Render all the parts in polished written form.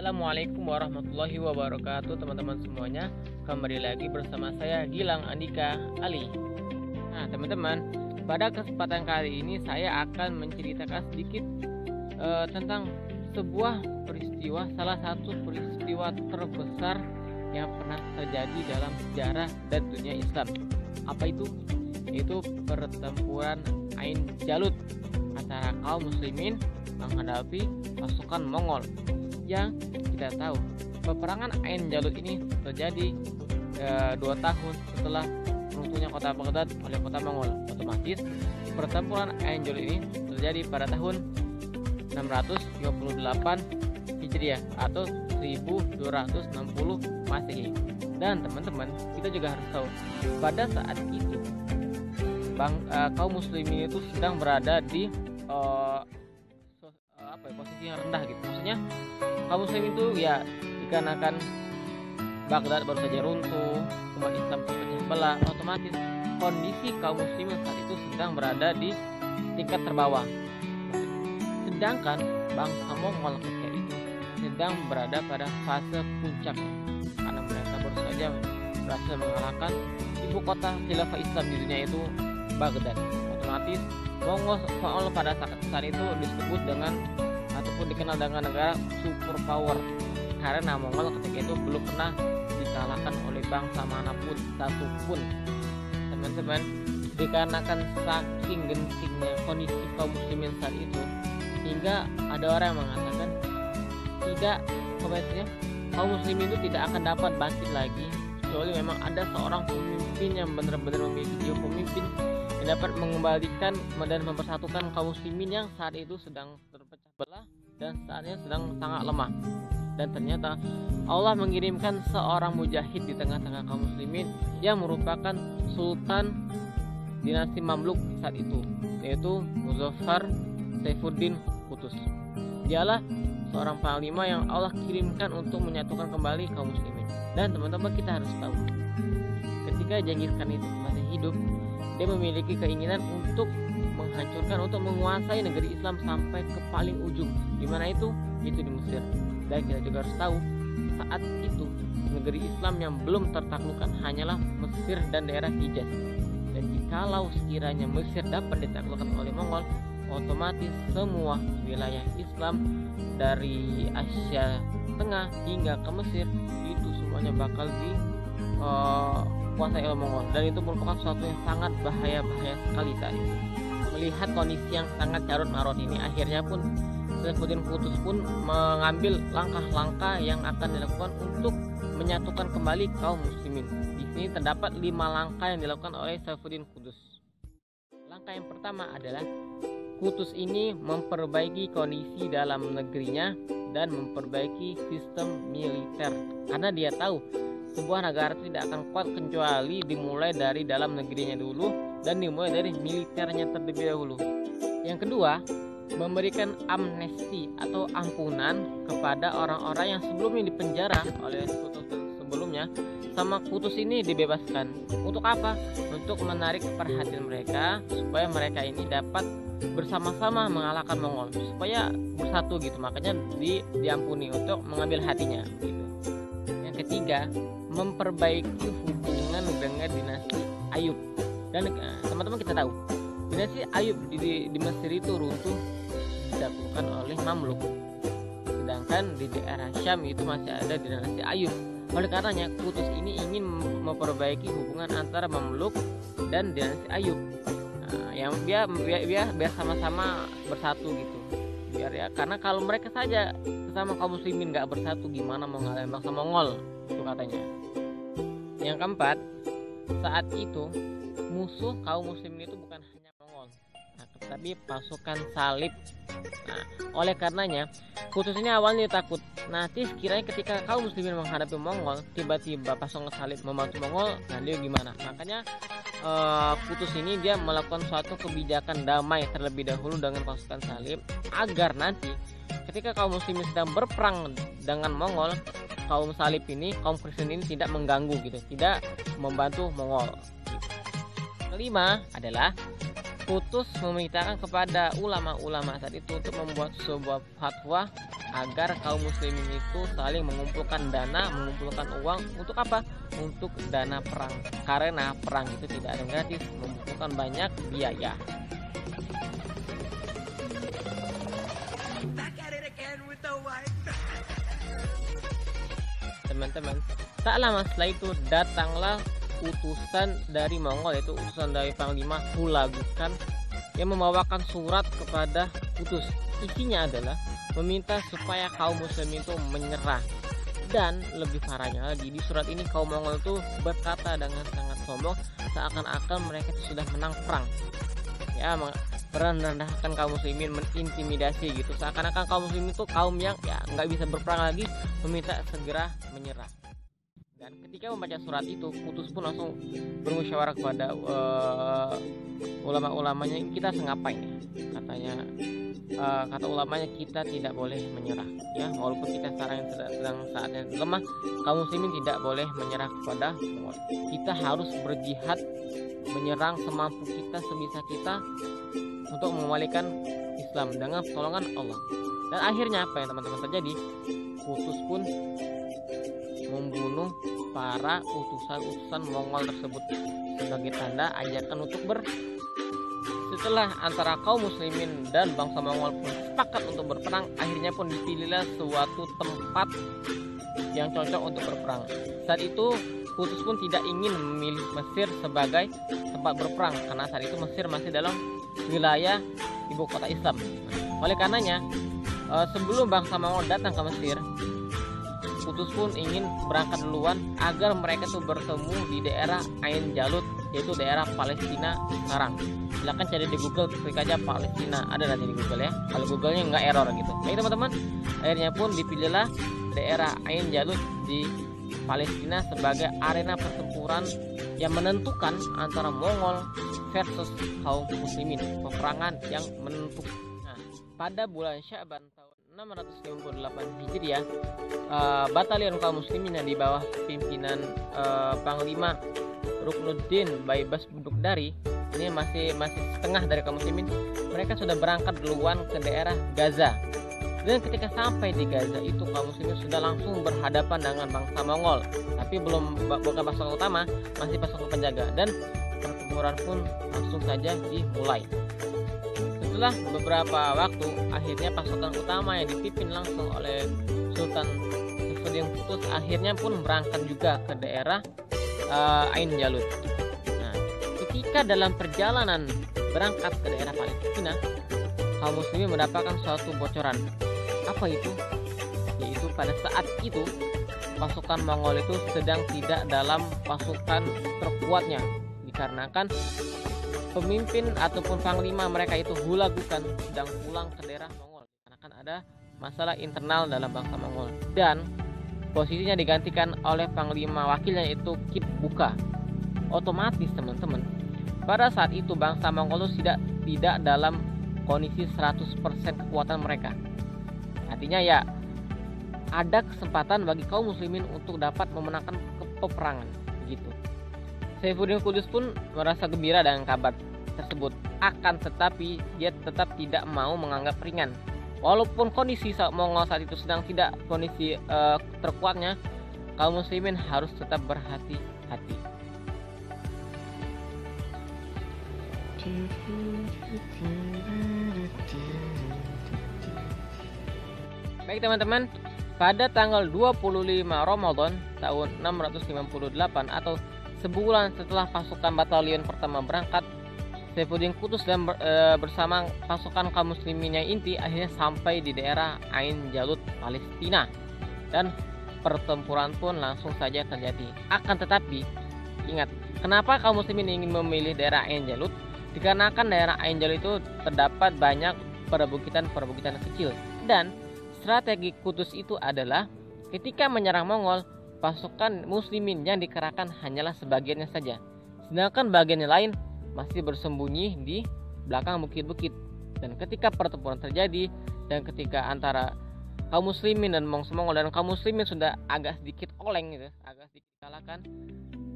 Assalamualaikum warahmatullahi wabarakatuh teman-teman semuanya. Kembali lagi bersama saya Gilang Andika Ali. Nah teman-teman, pada kesempatan kali ini saya akan menceritakan sedikit tentang sebuah peristiwa, salah satu peristiwa terbesar yang pernah terjadi dalam sejarah dan dunia Islam. Apa itu? Yaitu pertempuran Ain Jalut antara kaum muslimin menghadapi pasukan Mongol. Yang kita tahu, peperangan Ain Jalut ini terjadi 2 tahun setelah runtuhnya kota Baghdad oleh kota Mongol. Otomatis pertempuran Ain Jalut ini terjadi pada tahun 658 Hijriah atau 1260 Masehi. Dan teman-teman, kita juga harus tahu pada saat itu kaum muslimin itu sedang berada di posisi yang rendah gitu. Maksudnya kaum muslim itu ya dikarenakan Baghdad baru saja runtuh, umat Islam terpecah belah, otomatis kondisi kaum muslimin saat itu sedang berada di tingkat terbawah. Sedangkan bangsa Mongol ketika itu sedang berada pada fase puncaknya, karena mereka baru saja berhasil mengalahkan ibu kota khilafah Islam di dunia itu, Baghdad. Otomatis Mongol pada saat itu disebut dengan ataupun dikenal dengan negara superpower, karena Mongol ketika itu belum pernah dikalahkan oleh bangsa manapun satupun. Teman-teman, dikarenakan saking gentingnya kondisi kaum muslimin saat itu, hingga ada orang yang mengatakan kaum muslimin itu tidak akan dapat bangkit lagi kecuali memang ada seorang pemimpin yang benar-benar memiliki jiwa pemimpin yang dapat mengembalikan dan mempersatukan kaum muslimin yang saat itu sedang terpecah belah dan saatnya sedang sangat lemah. Dan ternyata Allah mengirimkan seorang mujahid di tengah-tengah kaum muslimin yang merupakan Sultan dinasti Mamluk saat itu, yaitu Muzaffar Saifuddin Qutuz. Dialah seorang panglima yang Allah kirimkan untuk menyatukan kembali kaum muslimin. Dan teman-teman, kita harus tahu, ketika Genghis Khan itu masih hidup, dia memiliki keinginan untuk menghancurkan, untuk menguasai negeri Islam sampai ke paling ujung. Di mana itu? Itu di Mesir. Dan kita juga harus tahu, saat itu negeri Islam yang belum tertaklukkan hanyalah Mesir dan daerah Hijaz. Dan jikalau sekiranya Mesir dapat ditaklukkan oleh Mongol, otomatis semua wilayah Islam dari Asia Tengah hingga ke Mesir itu semuanya bakal dikuasai oleh Mongol. Dan itu merupakan sesuatu yang sangat bahaya sekali saat itu. Melihat kondisi yang sangat carut marut ini, akhirnya pun Saifuddin Qutuz pun mengambil langkah-langkah yang akan dilakukan untuk menyatukan kembali kaum muslimin. Di sini terdapat 5 langkah yang dilakukan oleh Saifuddin Qutuz. Langkah yang pertama adalah Qutuz ini memperbaiki kondisi dalam negerinya dan memperbaiki sistem militer, karena dia tahu sebuah negara tidak akan kuat kecuali dimulai dari dalam negerinya dulu dan dimulai dari militernya terlebih dahulu. Yang kedua, memberikan amnesti atau ampunan kepada orang-orang yang sebelumnya dipenjara oleh Qutuz sebelumnya, sama Qutuz ini dibebaskan. Untuk apa? Untuk menarik perhatian mereka supaya mereka ini dapat bersama-sama mengalahkan Mongol, supaya bersatu gitu. Makanya diampuni untuk mengambil hatinya gitu. Yang ketiga, memperbaiki hubungan dengan dinasti Ayub. Dan teman-teman, kita tahu dinasti Ayub di Mesir itu runtuh ditaklukkan oleh Mamluk, sedangkan di daerah Syam itu masih ada dinasti Ayub. Oleh karenanya Qutuz ini ingin memperbaiki hubungan antara Mamluk dan dinasti Ayub, yang biar sama-sama bersatu gitu. Biar ya, karena kalau mereka saja sesama kaum muslimin nggak bersatu, gimana mau ngalahin bangsa Mongol, itu katanya. Yang keempat, saat itu musuh kaum muslimin itu bukan hanya Mongol, tapi pasukan salib. Nah, oleh karenanya Qutuz ini awalnya takut. Nanti sekiranya ketika kaum muslimin menghadapi Mongol, tiba-tiba pasukan salib membantu Mongol, nah dia gimana? Makanya Qutuz ini dia melakukan suatu kebijakan damai terlebih dahulu dengan pasukan salib, agar nanti ketika kaum muslimin sedang berperang dengan Mongol, kaum salib ini, kaum Kristen ini tidak mengganggu gitu, tidak membantu Mongol gitu. Kelima adalah Qutuz memerintahkan kepada ulama-ulama saat itu untuk membuat sebuah fatwa agar kaum muslimin itu saling mengumpulkan dana, mengumpulkan uang untuk apa? Untuk dana perang. Karena perang itu tidak ada yang gratis, membutuhkan banyak biaya. Teman-teman, tak lama setelah itu datanglah utusan dari Mongol, yaitu utusan dari Panglima Hulagukan yang membawakan surat kepada Kutus. Isinya adalah meminta supaya kaum muslimin itu menyerah. Dan lebih parahnya lagi, di surat ini kaum Mongol itu berkata dengan sangat sombong seakan-akan mereka itu sudah menang perang. Ya, merendahkan kaum muslimin, mengintimidasi gitu. Seakan-akan kaum muslimin itu kaum yang ya nggak bisa berperang lagi, meminta segera menyerah. Dan ketika membaca surat itu, Kutus pun langsung bermusyawarah kepada ulama-ulamanya, kita ngapain ya? Katanya, kata ulamanya, kita tidak boleh menyerah ya, walaupun kita sekarang sedang saatnya lemah, kaum muslimin tidak boleh menyerah kepada Mongol. Kita harus berjihad, menyerang semampu kita, sebisa kita untuk mengembalikan Islam dengan pertolongan Allah. Dan akhirnya apa yang teman-teman terjadi? Kutus pun membunuh para utusan-utusan Mongol tersebut sebagai tanda ajakan untuk Setelah antara kaum muslimin dan bangsa Mongol pun sepakat untuk berperang, akhirnya pun dipilihlah suatu tempat yang cocok untuk berperang. Saat itu Kutus pun tidak ingin memilih Mesir sebagai tempat berperang karena saat itu Mesir masih dalam wilayah ibu kota Islam. Oleh karenanya, sebelum bangsa Mongol datang ke Mesir, Kutus pun ingin berangkat duluan agar mereka tuh bertemu di daerah Ain Jalut, yaitu daerah Palestina sekarang. Silahkan cari di Google, klik aja Palestina, ada nanti di Google ya. Kalau Google-nya nggak error gitu. Baik teman-teman, akhirnya pun dipilihlah daerah Ain Jalut di Palestina sebagai arena pertempuran yang menentukan antara Mongol versus kaum muslimin, peperangan yang menentukan. Nah, pada bulan Sya'ban tahun 658 Hijriah, batalion kaum muslimin yang di bawah pimpinan Panglima Ruknuddin Baibas Budukdari, ini masih setengah dari kaum muslimin, mereka sudah berangkat duluan ke daerah Gaza. Dan ketika sampai di Gaza itu, kaum muslimin sudah langsung berhadapan dengan bangsa Mongol, tapi bukan pasukan utama, masih pasukan penjaga, dan pertempuran pun langsung saja dimulai. Setelah beberapa waktu, akhirnya pasukan utama yang dipimpin langsung oleh Sultan Saifuddin Qutuz akhirnya pun berangkat juga ke daerah Ain Jalut. Nah, ketika dalam perjalanan berangkat ke daerah Palestina, kaum muslimin mendapatkan suatu bocoran. Apa itu? Yaitu pada saat itu pasukan Mongol itu sedang tidak dalam pasukan terkuatnya, dikarenakan pemimpin ataupun panglima mereka itu Hulagukan sedang pulang ke daerah Mongol karena kan ada masalah internal dalam bangsa Mongol, dan posisinya digantikan oleh panglima wakilnya yaitu Kip Buka. Otomatis teman-teman, pada saat itu bangsa Mongol itu tidak dalam kondisi 100% kekuatan mereka. Artinya ya ada kesempatan bagi kaum muslimin untuk dapat memenangkan peperangan gitu. Saifuddin Qutuz pun merasa gembira dengan kabar tersebut, akan tetapi dia tetap tidak mau menganggap ringan. Walaupun kondisi Mongol saat itu sedang tidak kondisi terkuatnya, kaum muslimin harus tetap berhati-hati. Baik teman-teman, pada tanggal 25 Ramadan tahun 658 atau sebulan setelah pasukan batalion pertama berangkat, Saifuddin Qutuz dan bersama pasukan kaum muslimin yang inti akhirnya sampai di daerah Ain Jalut, Palestina, dan pertempuran pun langsung saja terjadi. Akan tetapi ingat, kenapa kaum muslimin ingin memilih daerah Ain Jalut? Dikarenakan daerah Ain Jalut itu terdapat banyak perbukitan-perbukitan kecil, dan strategi Qutuz itu adalah ketika menyerang Mongol, pasukan muslimin yang dikerahkan hanyalah sebagiannya saja, sedangkan bagian lain masih bersembunyi di belakang bukit-bukit. Dan ketika pertempuran terjadi, dan ketika antara kaum muslimin dan Mongol dan kaum muslimin sudah agak sedikit oleng gitu, agak sedikit kalahkan,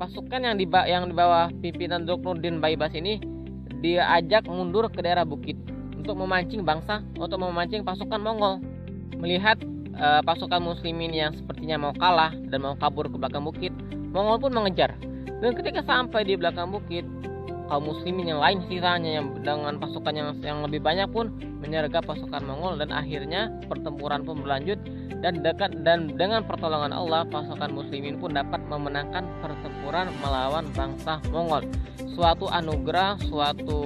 pasukan yang di bawah pimpinan Ruknuddin Baibas ini diajak mundur ke daerah bukit untuk memancing pasukan Mongol. Melihat pasukan muslimin yang sepertinya mau kalah dan mau kabur ke belakang bukit, Mongol pun mengejar. Dan ketika sampai di belakang bukit, kaum muslimin yang lain sisanya yang dengan pasukan yang lebih banyak pun menyergap pasukan Mongol, dan akhirnya pertempuran pun berlanjut, dan dengan pertolongan Allah pasukan muslimin pun dapat memenangkan pertempuran melawan bangsa Mongol. Suatu anugerah, suatu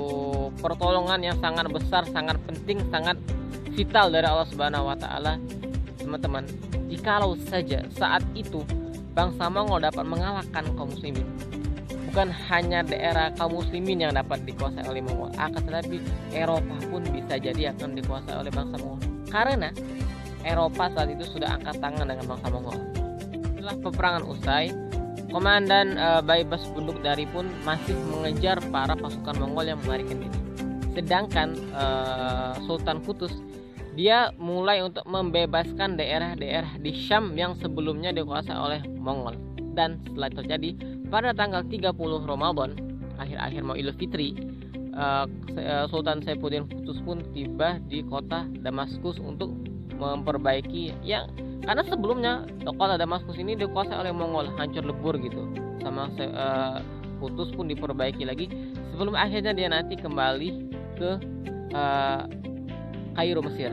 pertolongan yang sangat besar, sangat penting, sangat vital dari Allah Subhanahu wa taala. Teman-teman, jikalau saja saat itu bangsa Mongol dapat mengalahkan kaum muslimin, bukan hanya daerah kaum muslimin yang dapat dikuasai oleh Mongol, akan tetapi Eropa pun bisa jadi akan dikuasai oleh bangsa Mongol, karena Eropa saat itu sudah angkat tangan dengan bangsa Mongol. Setelah peperangan usai, komandan Baibas Bundukdari pun masih mengejar para pasukan Mongol yang melarikan diri. Sedangkan Sultan Kutus, dia mulai untuk membebaskan daerah-daerah di Syam yang sebelumnya dikuasai oleh Mongol. Dan setelah terjadi pada tanggal 30 Ramadan, akhir-akhir mau Idul Fitri, Sultan Saifuddin Kutus pun tiba di kota Damaskus untuk memperbaiki yang, karena sebelumnya kota Damaskus ini dikuasai oleh Mongol, hancur lebur gitu. Sama Kutus pun diperbaiki lagi sebelum akhirnya dia nanti kembali ke Kairo, Mesir.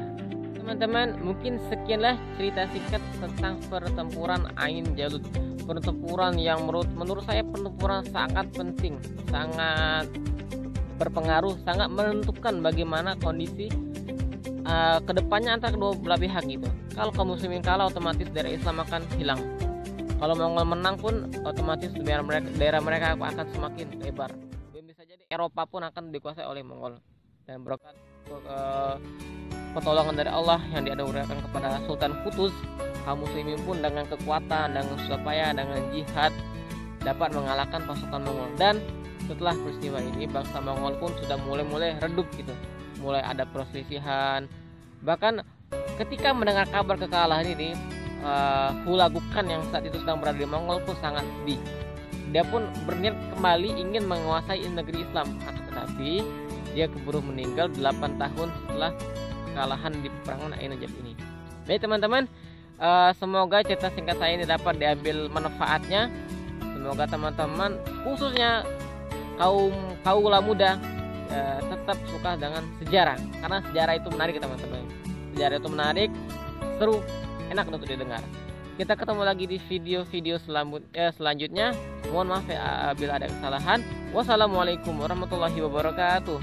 Teman-teman, mungkin sekianlah cerita singkat tentang pertempuran Ain Jalut. Pertempuran yang menurut saya pertempuran sangat penting, sangat berpengaruh, sangat menentukan bagaimana kondisi kedepannya antara kedua belah pihak gitu. Kalau kaum muslimin kalah, otomatis daerah Islam akan hilang. Kalau Mongol menang pun otomatis daerah mereka akan semakin lebar. Dan bisa jadi Eropa pun akan dikuasai oleh Mongol. Dan berkat pertolongan dari Allah yang dianugerahkan kepada Sultan Kutus, kaum muslimin pun dengan kekuatan, dengan susah payah, dengan jihad dapat mengalahkan pasukan Mongol. Dan setelah peristiwa ini bangsa Mongol pun sudah mulai redup gitu, mulai ada perselisihan. Bahkan ketika mendengar kabar kekalahan ini, Hula Gukan yang saat itu sedang berada di Mongol pun sangat sedih. Dia pun berniat kembali ingin menguasai negeri Islam, akan tetapi dia keburu meninggal 8 tahun setelah kekalahan di peperangan Ain Jalut ini. Baik teman-teman, semoga cerita singkat saya ini dapat diambil manfaatnya. Semoga teman-teman, khususnya kaula muda, tetap suka dengan sejarah, karena sejarah itu menarik teman-teman. Sejarah itu menarik, seru, enak untuk didengar. Kita ketemu lagi di video-video selanjutnya. Mohon maaf ya bila ada kesalahan. Wassalamualaikum warahmatullahi wabarakatuh.